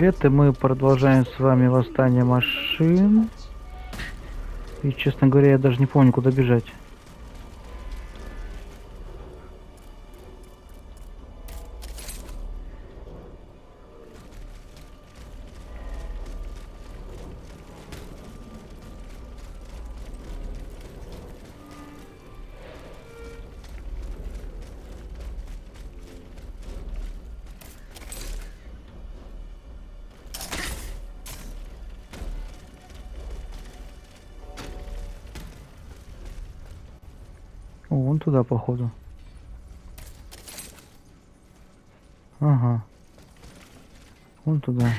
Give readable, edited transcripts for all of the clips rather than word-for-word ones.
Это мы продолжаем с вами восстание машин. И, честно говоря, я даже не помню, куда бежать. О, вон туда, походу. Ага. Вон туда.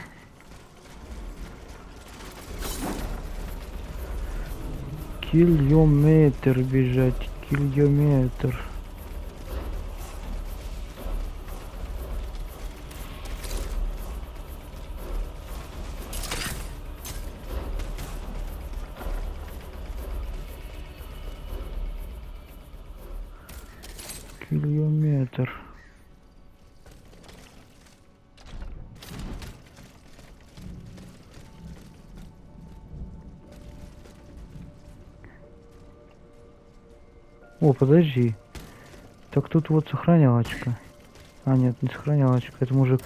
Километр бежать. Километр. Километр. О, подожди. Так тут вот сохранялочка. А, нет, не сохранялочка. Это мужик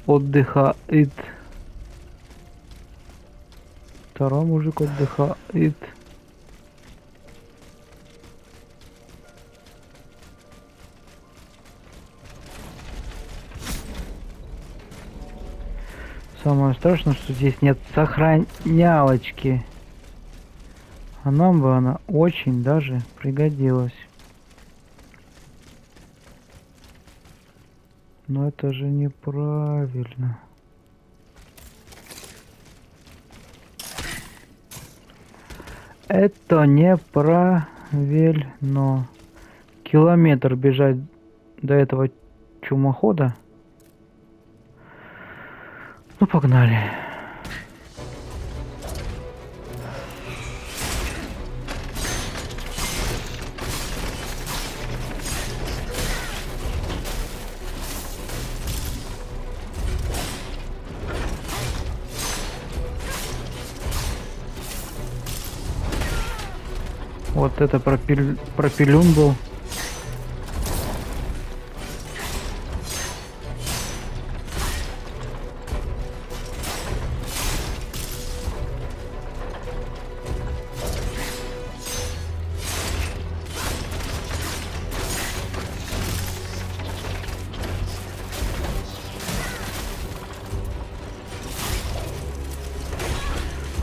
отдыхает. Второй мужик отдыхает. Самое страшное, что здесь нет сохранялочки. А нам бы она очень даже пригодилась. Но это же неправильно. Это неправильно. Километр бежать до этого чумохода. Ну, погнали. Вот это пропелюн был.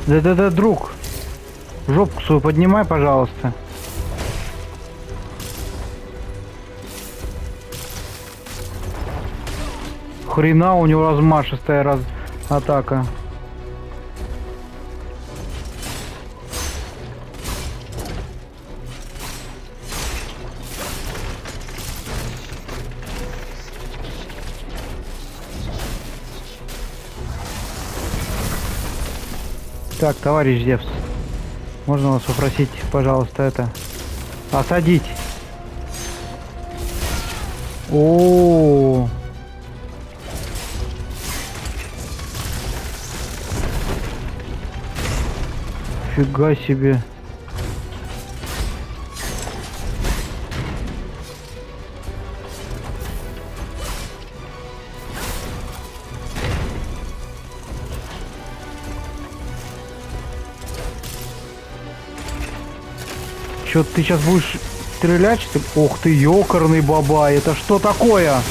Да-да-да, друг. Жопку свою поднимай, пожалуйста. Хрена у него размашистая атака. Так, товарищ Зевс, можно вас попросить, пожалуйста, это осадить? О, фига себе. Чё, ты сейчас будешь стрелять, что ли? Ох ты, ёкарный бабай, это что такое?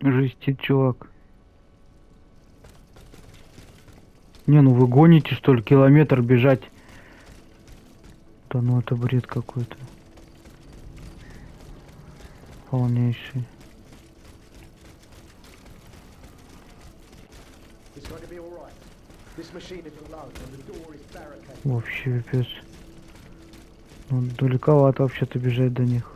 Жестит, чувак. Не, ну вы гоните, что ли, километр бежать? Да ну это бред какой-то. Полнейший. Вообще пипец. Ну, далековато вообще-то бежать до них.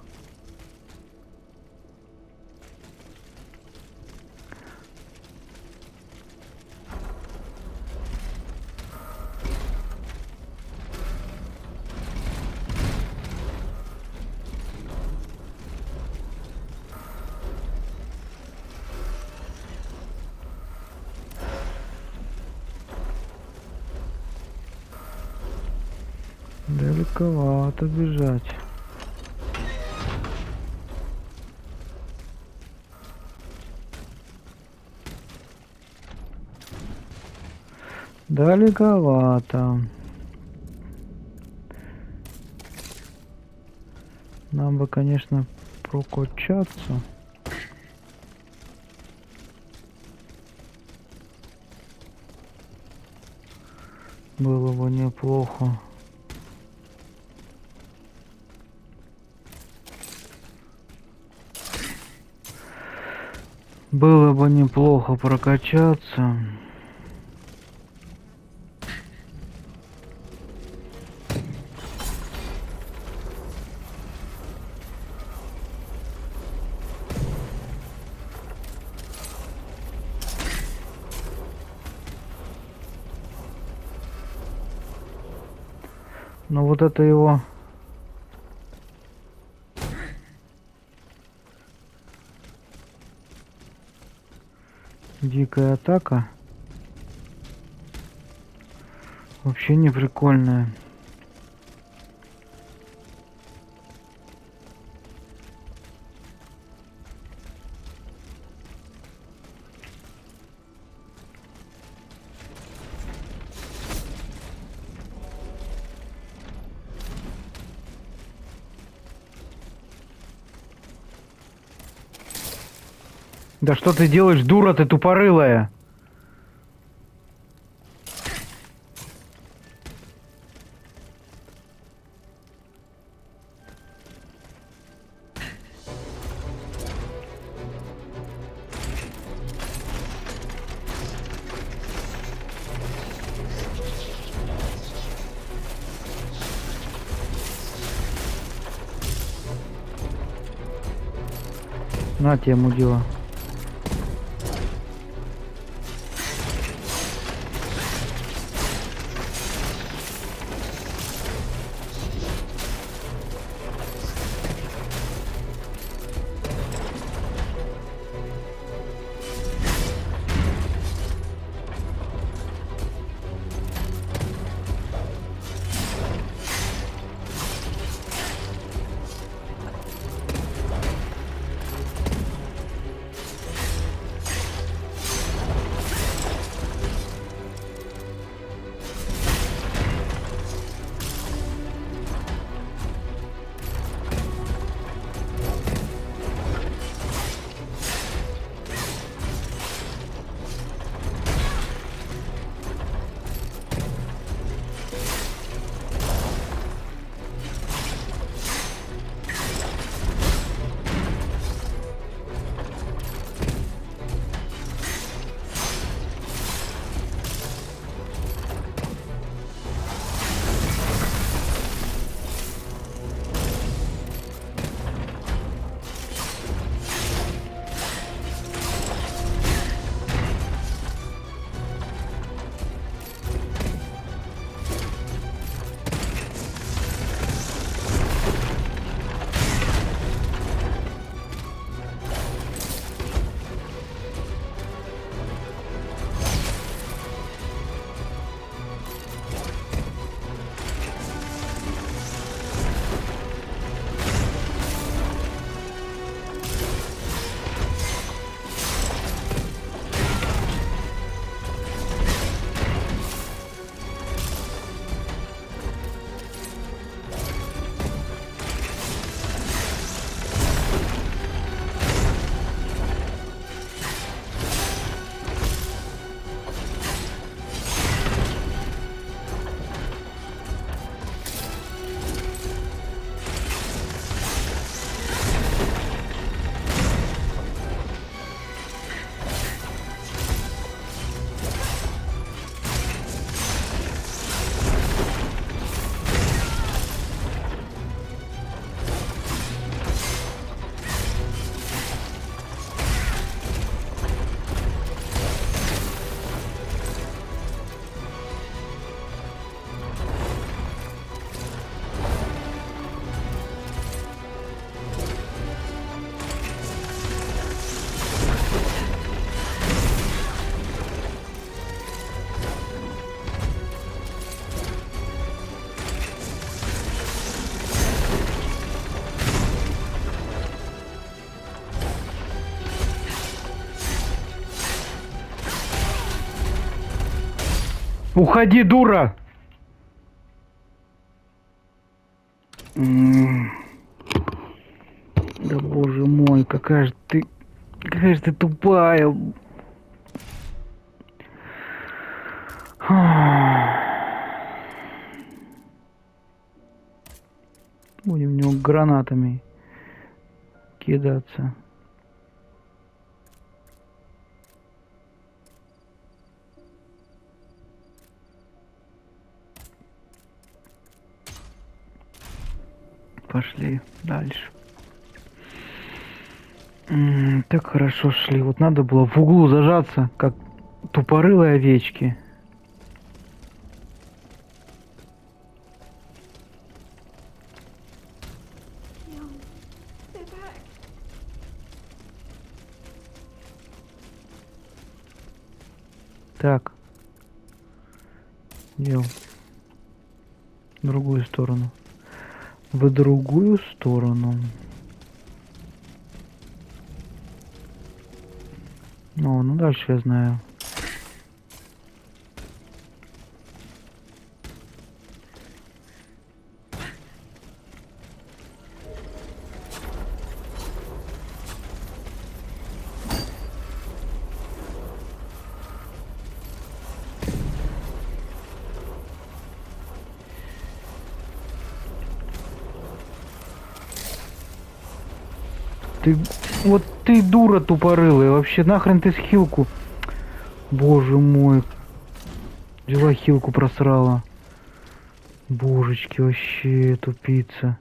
Далековато бежать. Далековато. Нам бы, конечно, прокачаться. Было бы неплохо. Было бы неплохо прокачаться. Но вот это его дикая атака вообще не прикольная. Да что ты делаешь, дура ты тупорылая? На тебе, мудила. Уходи, дура! Да боже мой, какая же ты тупая. Будем в него гранатами кидаться. Пошли дальше. Так хорошо шли. Вот надо было в углу зажаться, как тупорылые овечки. Так. Дел. В другую сторону. В другую сторону. Ну дальше я знаю. Вот ты дура тупорылая. Вообще нахрен ты с хилку. Боже мой. Взяла хилку, просрала. Божечки, вообще тупица.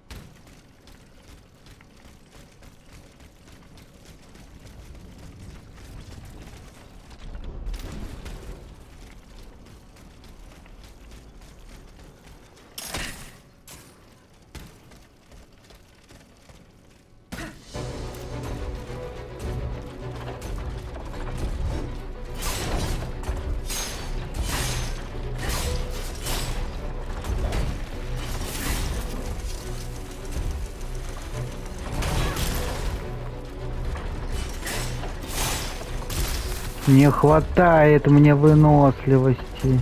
Не хватает мне выносливости.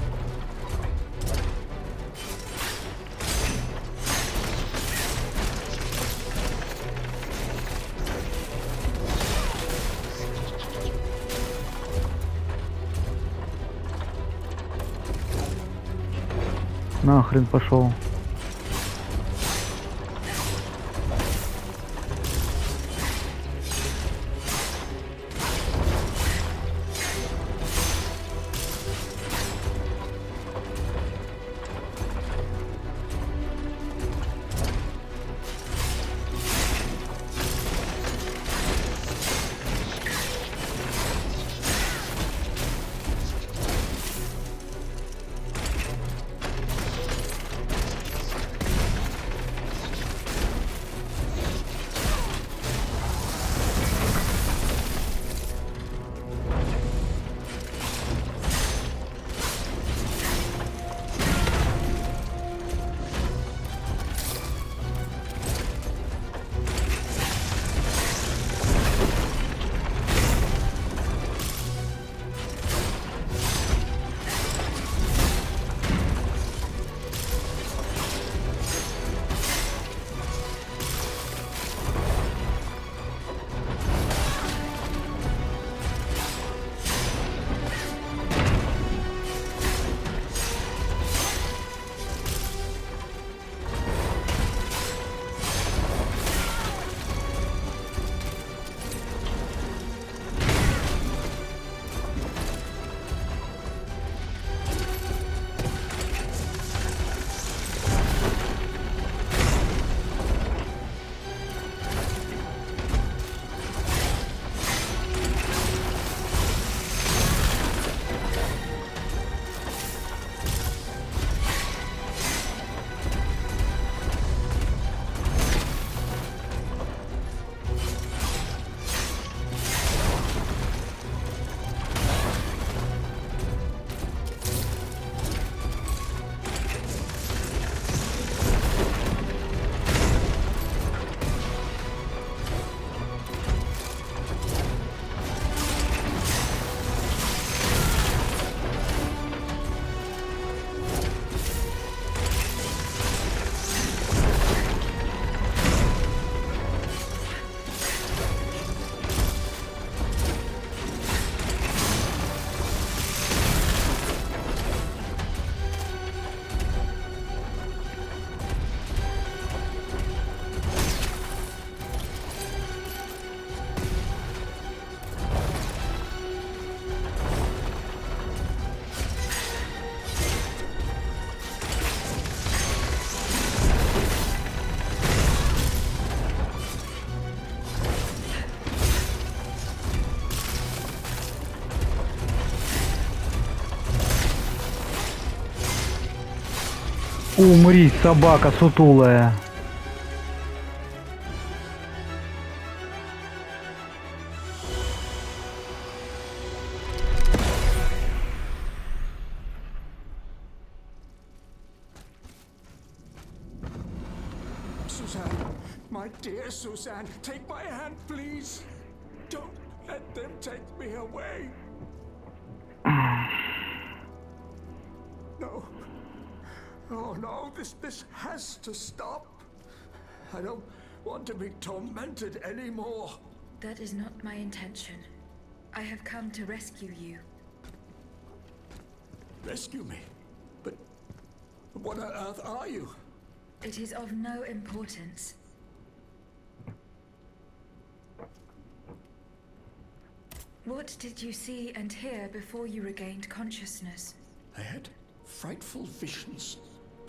Нахрен пошел. Умри, собака сутулая. Suzanne, my dear Suzanne, take my hand, please. Don't let them take me away. No. Oh no, this has to stop. I don't want to be tormented anymore. That is not my intention. I have come to rescue you. Rescue me? But what on earth are you? It is of no importance. What did you see and hear before you regained consciousness? I had frightful visions,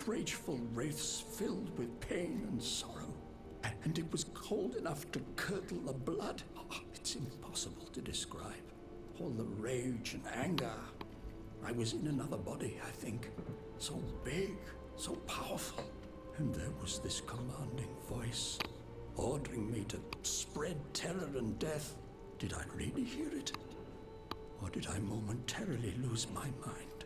rageful wraiths filled with pain and sorrow. And it was cold enough to curdle the blood. Oh, it's impossible to describe. All the rage and anger. I was in another body, I think. So big, so powerful. And there was this commanding voice, ordering me to spread terror and death. Did I really hear it? Or did I momentarily lose my mind?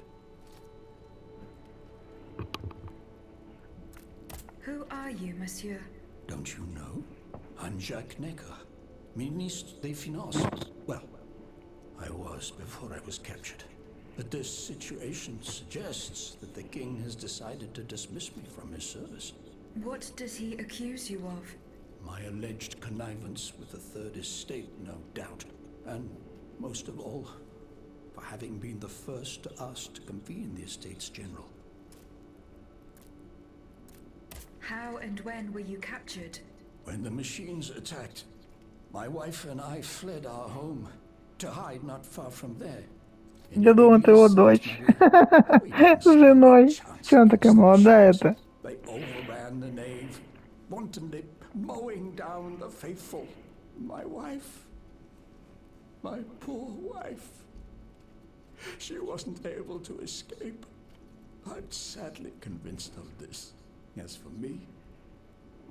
Who are you, monsieur? Don't you know? I'm Jacques Necker, Ministre des Finances. Well, I was before I was captured. But this situation suggests that the king has decided to dismiss me from his service. What does he accuse you of? My alleged connivance with the Third Estate, no doubt. And most of all, for having been the first to ask to convene the Estates General. How and when were you captured? When the machines attacked, my wife and I fled our home to hide not far from there. Я думал, это его дочь. С женой. Че она такая молодая-то? They overran the nave, wantonly mowing down the faithful. My wife, my poor wife. She wasn't able to escape. I'm sadly convinced of this. As for me,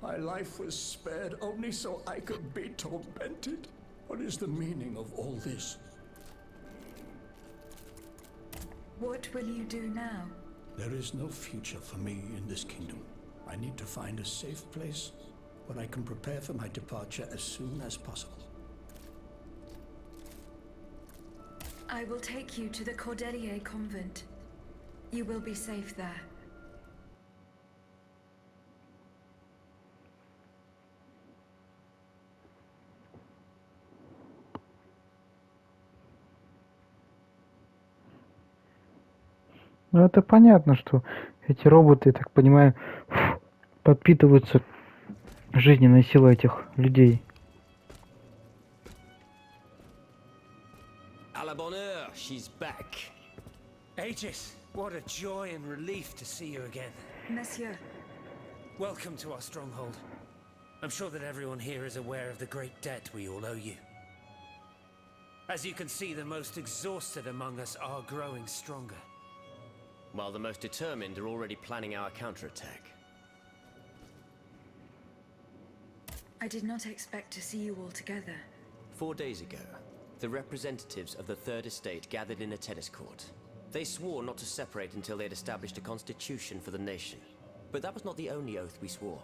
my life was spared only so I could be tormented. What is the meaning of all this? What will you do now? There is no future for me in this kingdom. I need to find a safe place where I can prepare for my departure as soon as possible. I will take you to the Cordelier convent. You will be safe there. Ну это понятно, что эти роботы, я так понимаю, подпитываются жизненной силой этих людей. À la bonne heure, she's back. Aegis, what a joy and relief to see you again. Monsieur, Welcome to our stronghold. I'm sure that everyone here is aware of the great debt we all owe you. As you can see, the most exhausted among us are growing stronger. While the most determined are already planning our counterattack. I did not expect to see you all together. 4 days ago, the representatives of the Third Estate gathered in a tennis court. They swore not to separate until they had established a constitution for the nation. But that was not the only oath we swore.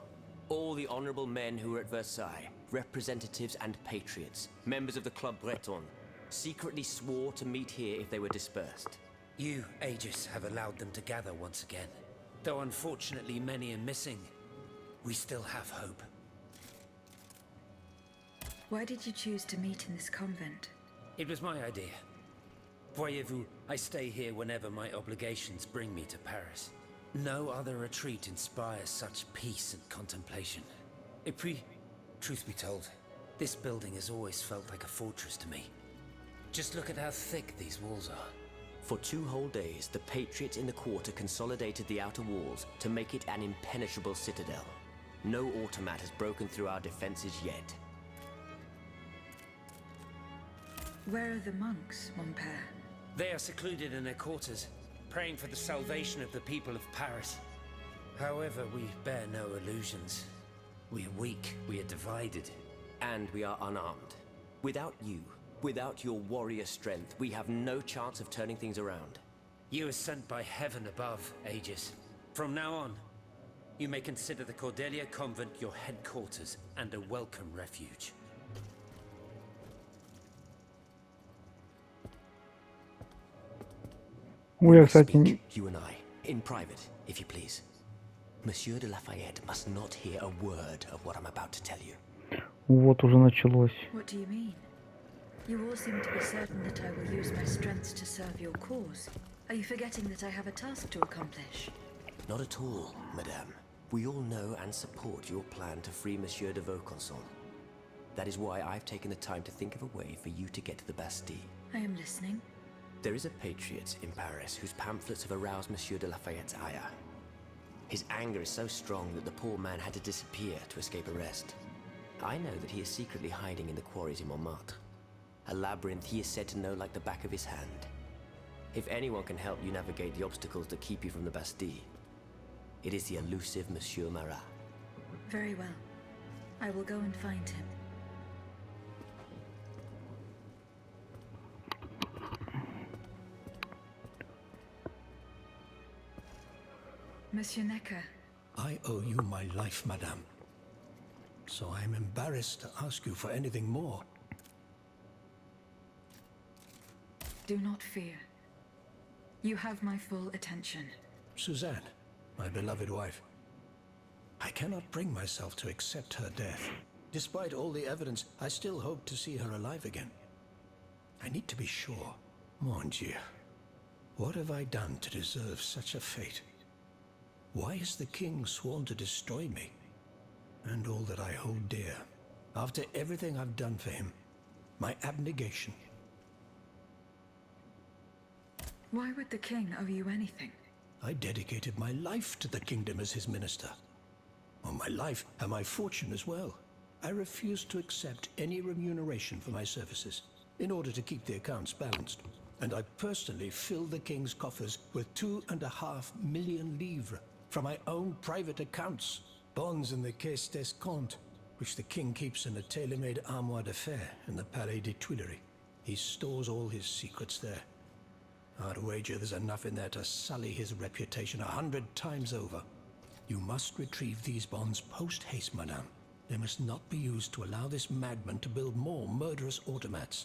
All the honorable men who were at Versailles, representatives and patriots, members of the Club Breton, secretly swore to meet here if they were dispersed. You, Aegis, have allowed them to gather once again. Though unfortunately many are missing, we still have hope. Why did you choose to meet in this convent? It was my idea. Voyez-vous, I stay here whenever my obligations bring me to Paris. No other retreat inspires such peace and contemplation. Et puis, truth be told, this building has always felt like a fortress to me. Just look at how thick these walls are. For 2 whole days, the patriots in the quarter consolidated the outer walls to make it an impenetrable citadel. No automat has broken through our defenses yet. Where are the monks, mon père? They are secluded in their quarters, praying for the salvation of the people of Paris. However, we bear no illusions. We are weak, we are divided. And we are unarmed. Without you, without your warrior strength, we have no chance of turning things around. You are sent by heaven above, Aegis. From now on, you may consider the Cordelia Convent your headquarters and a welcome refuge. Ой, я, кстати, Speak, you and I, in private, if you please. Monsieur de Lafayette must not hear a word of what I'm about to tell you. вот уже началось. What do you mean? You all seem to be certain that I will use my strengths to serve your cause. Are you forgetting that I have a task to accomplish? Not at all, madame. We all know and support your plan to free Monsieur de Vaucanson. That is why I've taken the time to think of a way for you to get to the Bastille. I am listening. There is a patriot in Paris whose pamphlets have aroused Monsieur de Lafayette's ire. His anger is so strong that the poor man had to disappear to escape arrest. I know that he is secretly hiding in the quarries in Montmartre. A labyrinth he is said to know like the back of his hand. If anyone can help you navigate the obstacles that keep you from the Bastille, it is the elusive Monsieur Marat. Very well. I will go and find him. Monsieur Necker, I owe you my life, madame. So I'm embarrassed to ask you for anything more. do not fear. You have my full attention. Suzanne, my beloved wife. I cannot bring myself to accept her death. Despite all the evidence, I still hope to see her alive again. I need to be sure. Mon Dieu. What have I done to deserve such a fate? Why has the king sworn to destroy me? And all that I hold dear. After everything I've done for him. My abnegation. Why would the king owe you anything? I dedicated my life to the kingdom as his minister. Well, my life and my fortune as well. I refuse to accept any remuneration for my services in order to keep the accounts balanced. And I personally filled the king's coffers with 2.5 million livres from my own private accounts. Bonds in the Caisse d'Escompte, which the king keeps in a tailor-made armoire d'affaires in the Palais des Tuileries. He stores all his secrets there. I'd wager there's enough in there to sully his reputation 100 times over. You must retrieve these bonds post-haste, madame. They must not be used to allow this madman to build more murderous automats.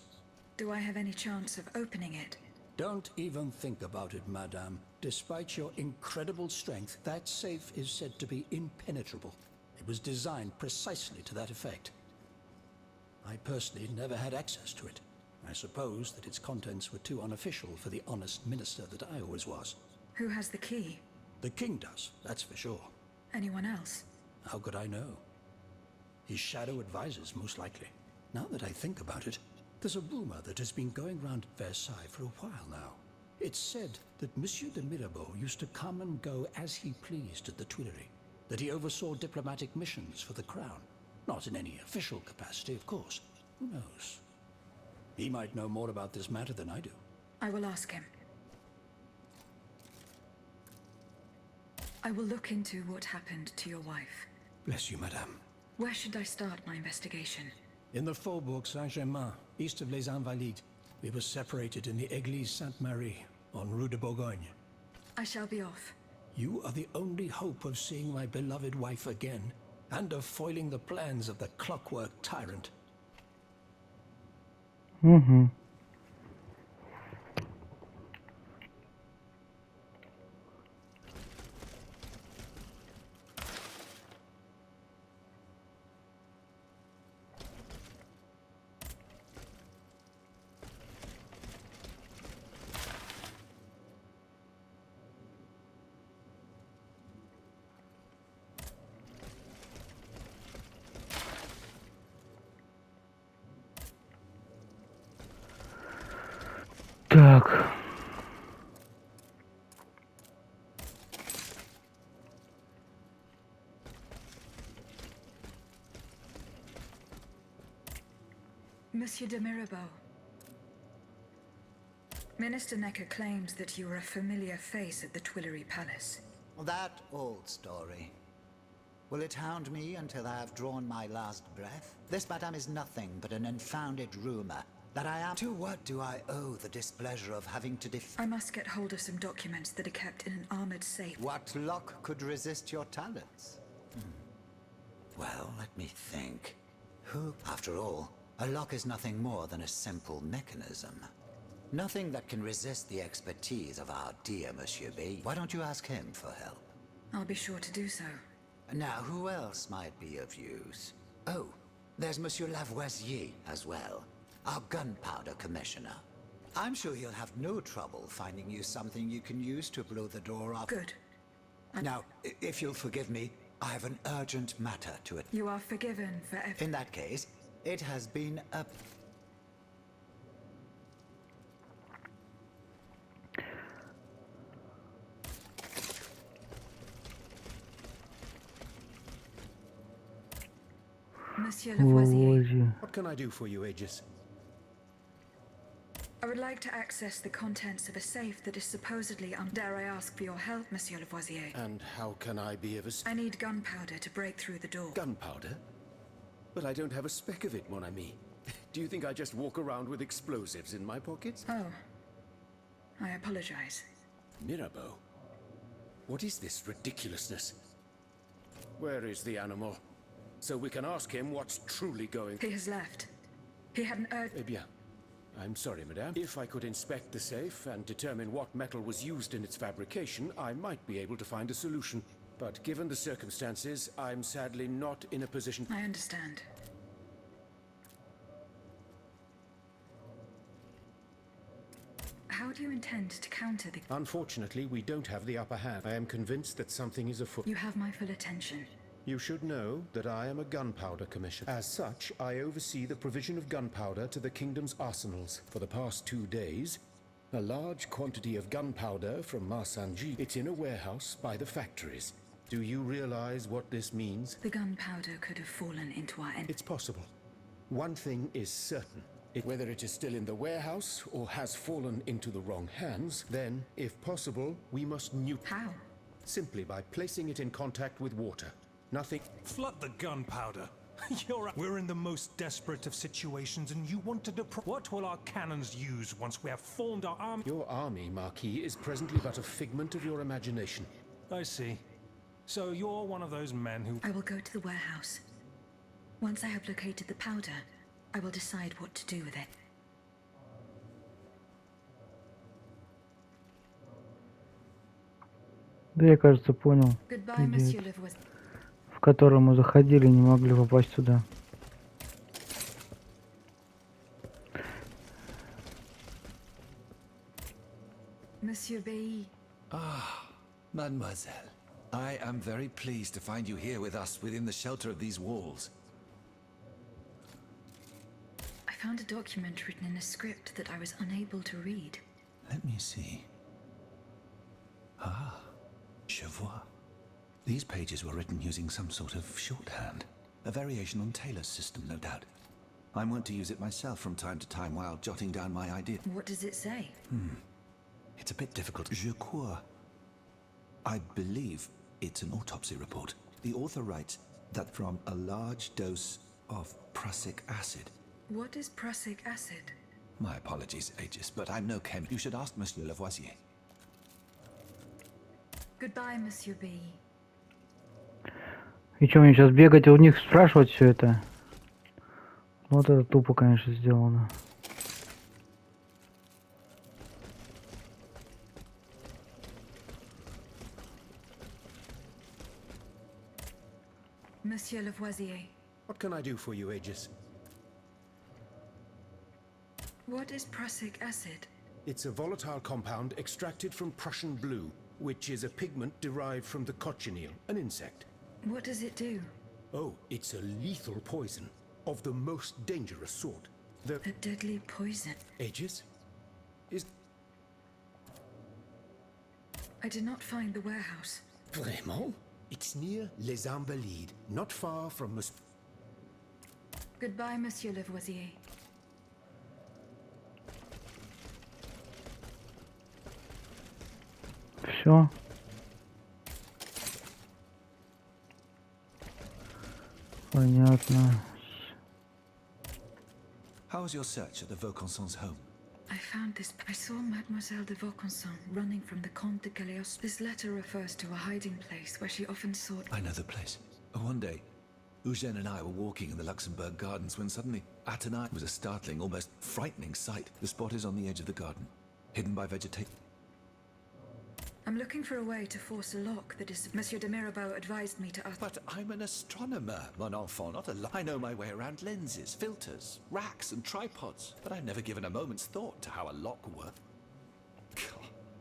Do I have any chance of opening it? Don't even think about it, madame. Despite your incredible strength, that safe is said to be impenetrable. It was designed precisely to that effect. I personally never had access to it. I suppose that its contents were too unofficial for the honest minister that I always was. Who has the key? The king does, that's for sure. Anyone else? How could I know? His shadow advisors, most likely. Now that I think about it, there's a rumor that has been going round at Versailles for a while now. It's said that Monsieur de Mirabeau used to come and go as he pleased at the Tuileries, that he oversaw diplomatic missions for the crown. Not in any official capacity, of course. Who knows? He might know more about this matter than I do. I will ask him. I will look into what happened to your wife. Bless you, madame. Where should I start my investigation? In the Faubourg Saint-Germain, east of Les Invalides, we were separated in the Église Sainte-Marie, on Rue de Bourgogne. I shall be off. You are the only hope of seeing my beloved wife again, and of foiling the plans of the clockwork tyrant. Угу. Так. Monsieur de Mirabeau. Minister Necker claims that you were a familiar face at the Tuileries Palace. That old story. Will it hound me until I have drawn my last breath? This, madame, is nothing but an unfounded rumor that I am... To what do I owe the displeasure of having to I must get hold of some documents that are kept in an armored safe. What lock could resist your talents? Well, let me think. Who... After all, a lock is nothing more than a simple mechanism. Nothing that can resist the expertise of our dear Monsieur B. Why don't you ask him for help? I'll be sure to do so. Now, who else might be of use? Oh, there's Monsieur Lavoisier as well, our gunpowder commissioner. I'm sure he'll have no trouble finding you something you can use to blow the door off. Good. Now, if you'll forgive me, I have an urgent matter to it. You are forgiven for In that case, it has been a... Monsieur Lavoisier. Лавуазье. What can I do for you, Aegis? I would like to access the contents of a safe that is supposedly Dare I ask for your help, Monsieur Lavoisier? And how can I be of I need gunpowder to break through the door. Gunpowder? But I don't have a speck of it, mon ami. Do you think I just walk around with explosives in my pockets? Oh. I apologize. Mirabeau? What is this ridiculousness? Where is the animal? So we can ask him what's truly going... He has left. He had an urgent... Eh bien. I'm sorry, madame. If I could inspect the safe and determine what metal was used in its fabrication, I might be able to find a solution. But given the circumstances, I'm sadly not in a position... I understand. How do you intend to counter the... Unfortunately, we don't have the upper hand. I am convinced that something is afoot. You have my full attention. You should know that I am a gunpowder commissioner. As such, I oversee the provision of gunpowder to the kingdom's arsenals. For the past 2 days, a large quantity of gunpowder from Marsanji. It's in a warehouse by the factories. Do you realize what this means? The gunpowder could have fallen into our... It's possible. One thing is certain. Whether it is still in the warehouse or has fallen into the wrong hands, then, if possible, we must How? simply by placing it in contact with water. Nothing... Flood the gunpowder. We're in the most desperate of situations, and you wanted to... What will our cannons use once we have formed our army? Your army, Marquis, is presently but a figment of your imagination. I see. So you're one of those men who... I will go to the warehouse. Once I have located the powder, I will decide what to do with it. Да, я, кажется, понял. Goodbye, Monsieur Lavoisier. В который мы заходили, не могли попасть туда. Monsieur Bailly. Mademoiselle, I am very pleased to find you here with us within the shelter of these walls. I found a document written in a script that I was unable to read. Let me see. Ah, je vois. These pages were written using some sort of shorthand. A variation on Taylor's system, no doubt. I want to use it myself from time to time while jotting down my idea. What does it say? It's a bit difficult. Je crois. I believe it's an autopsy report. The author writes that from a large dose of prussic acid. What is prussic acid? My apologies, Aegis, but I'm no chemist. You should ask Monsieur Lavoisier. Goodbye, Monsieur Bailly. И что, мне сейчас бегать и у них спрашивать все это? Вот это тупо, конечно, сделано. Monsieur Lavoisier. What can I do for you, Aegis? What is prussic acid? It's a volatile compound extracted from Prussian blue, which is a pigment derived from the cochineal, an insect. What does it do? Oh, it's a lethal poison, of the most dangerous sort. The A deadly poison. Aegis? Is... I did not find the warehouse. Vraiment? It's near Les Invalides, not far from Goodbye, Monsieur Lavoisier. Все. Понятно. How was your search at the Vaucansons' home? I found this. I saw Mademoiselle de Vaucanson running from the Comte de Galeos. This letter refers to a hiding place where she often sought. I know the place. One day, Eugène and I were walking in the Luxembourg Gardens when suddenly, at an eye, was a startling, almost frightening sight. The spot is on the edge of the garden, hidden by vegetation. I'm looking for a way to force a lock that is. Monsieur de Mirabeau advised me to ask. But I'm an astronomer, mon enfant, not a I know my way around lenses, filters, racks, and tripods, but I've never given a moment's thought to how a lock works.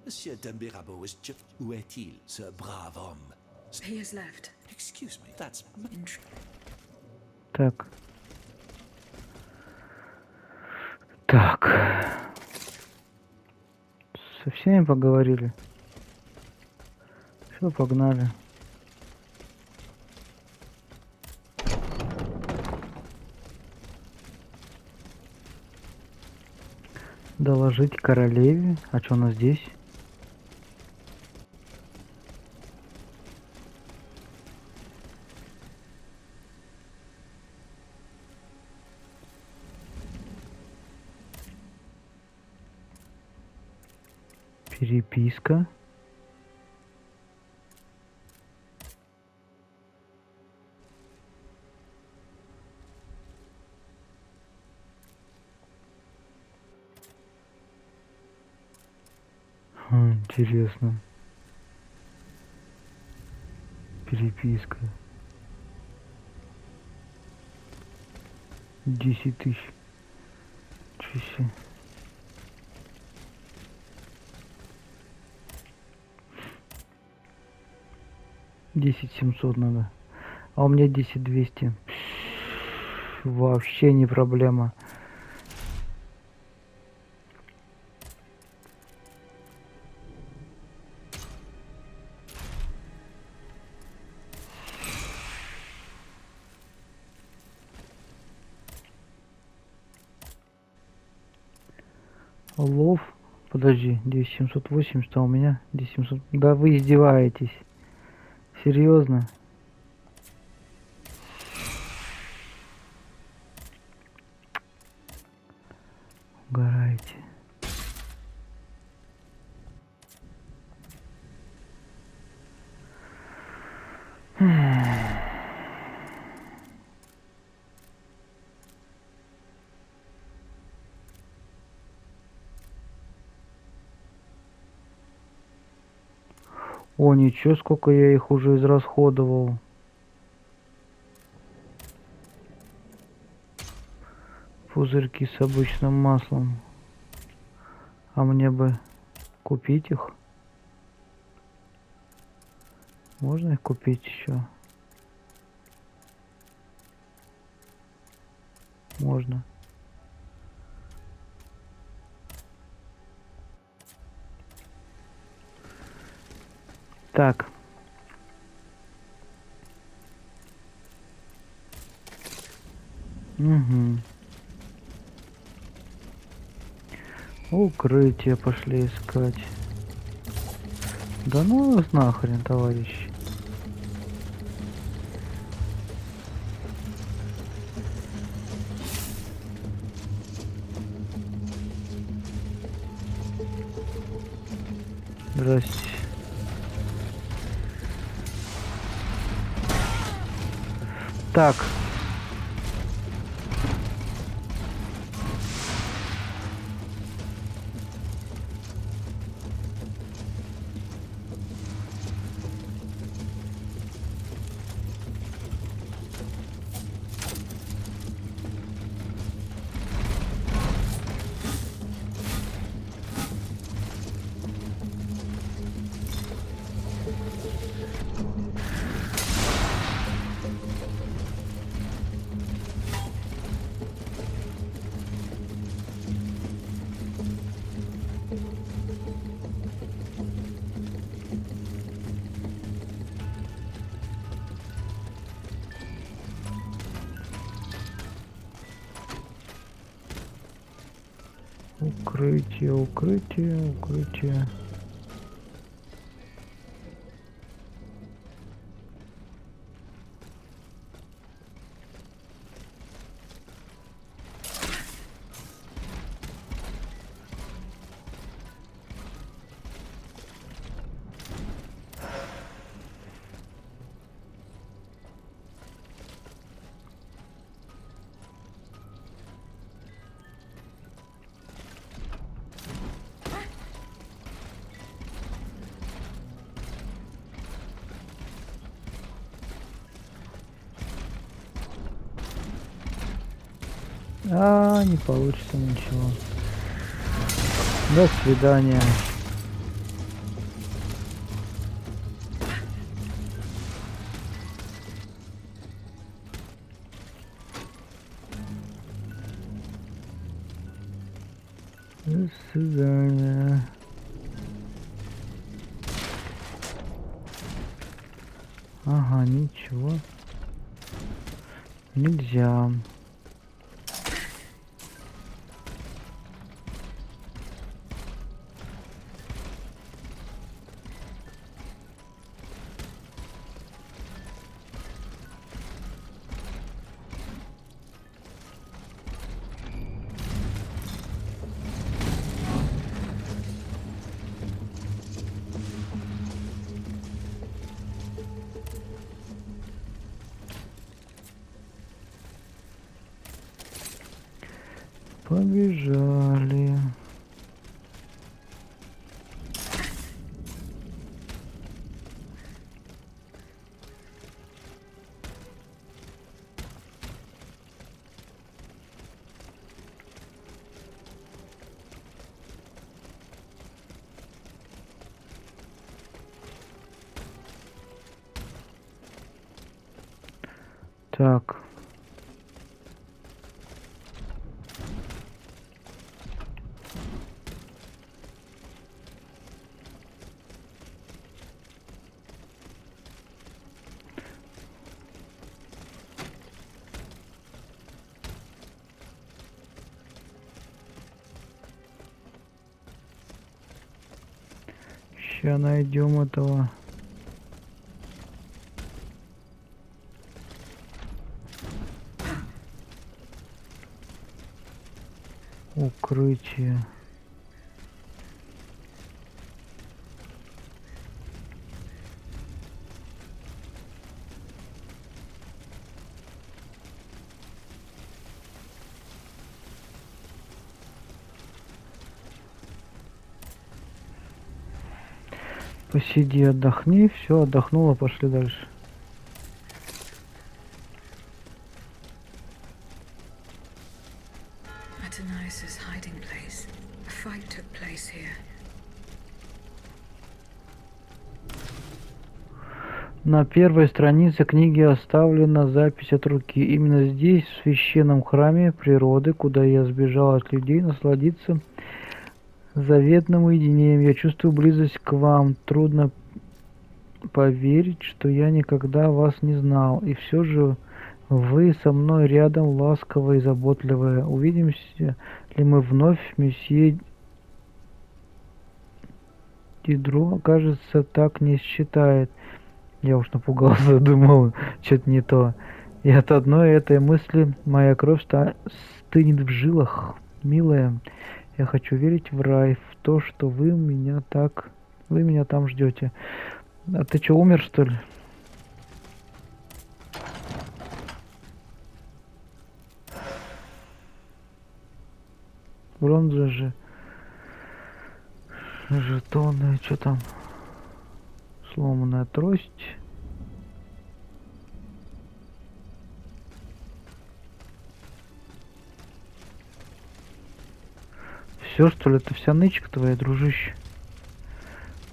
Monsieur de Mirabeau was just... Où est-il, ce brave homme? He has left. Excuse me, that's... Так. Так. Со всеми поговорили. Все, погнали. Доложить королеве. А что у нас здесь? Переписка. Интересно. Переписка. 10 тысяч. Чуть. 10 700 надо. А у меня 10 200. Вообще не проблема. Лов. Подожди, 10 780, а у меня 10 700. Да вы издеваетесь. Серьезно? Угораете. О, ничего, сколько я их уже израсходовал. Пузырьки с обычным маслом. А мне бы купить их. Можно их купить еще? Можно. Так. Угу. Укрытие пошли искать. Да ну вас нахрен, товарищи. Здрасте. Так. Укрытие, укрытие, укрытие. Не получится ничего. До свидания. До свидания. Ага, ничего. Нельзя. Побежали. Так. Сейчас найдем этого. Укрытие. Посиди, отдохни, все, отдохнула, пошли дальше. Atanais's hiding place. A fight took place here. На первой странице книги оставлена запись от руки. Именно здесь, в священном храме природы, куда я сбежал от людей, насладиться заветным уединением. Я чувствую близость к вам. Трудно поверить, что я никогда вас не знал. И все же вы со мной рядом, ласковая и заботливая. Увидимся ли мы вновь, месье Дидро, кажется, так не считает. Я уж напугался, думал, что-то не то. И от одной этой мысли моя кровь стынет в жилах. Милая, я хочу верить в рай, в то, что вы меня там ждете. А ты что, умер, что ли? Бронза же. Жетоны, что там? Сломанная трость. Все, что ли, это вся нычка твоя, дружище?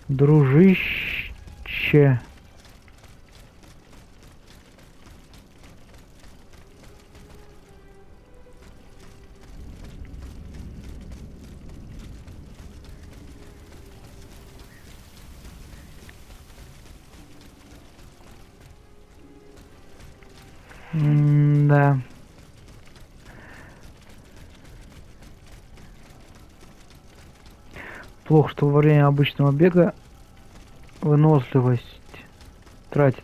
Дружище. Да. Плохо, что во время обычного бега выносливость тратится.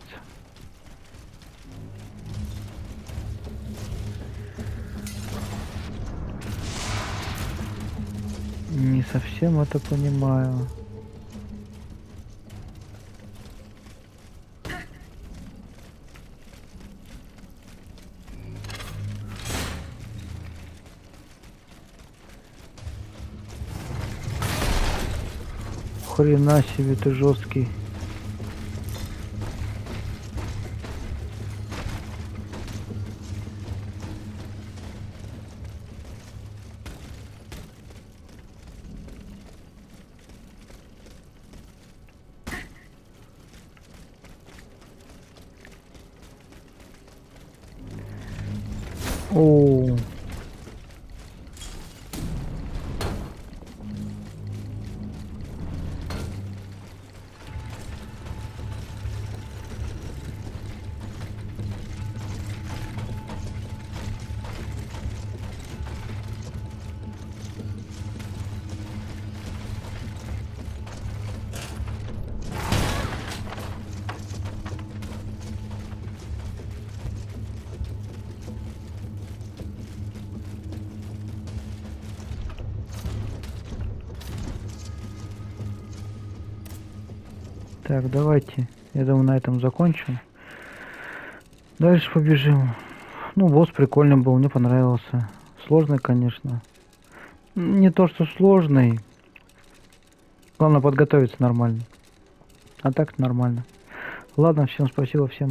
Не совсем это понимаю. Хрена себе ты жесткий. О. Так, давайте. Я думаю, на этом закончим. Дальше побежим. Ну, босс прикольный был, мне понравился. Сложный, конечно. Не то, что сложный. Главное подготовиться нормально. А так нормально. Ладно, всем спасибо, всем.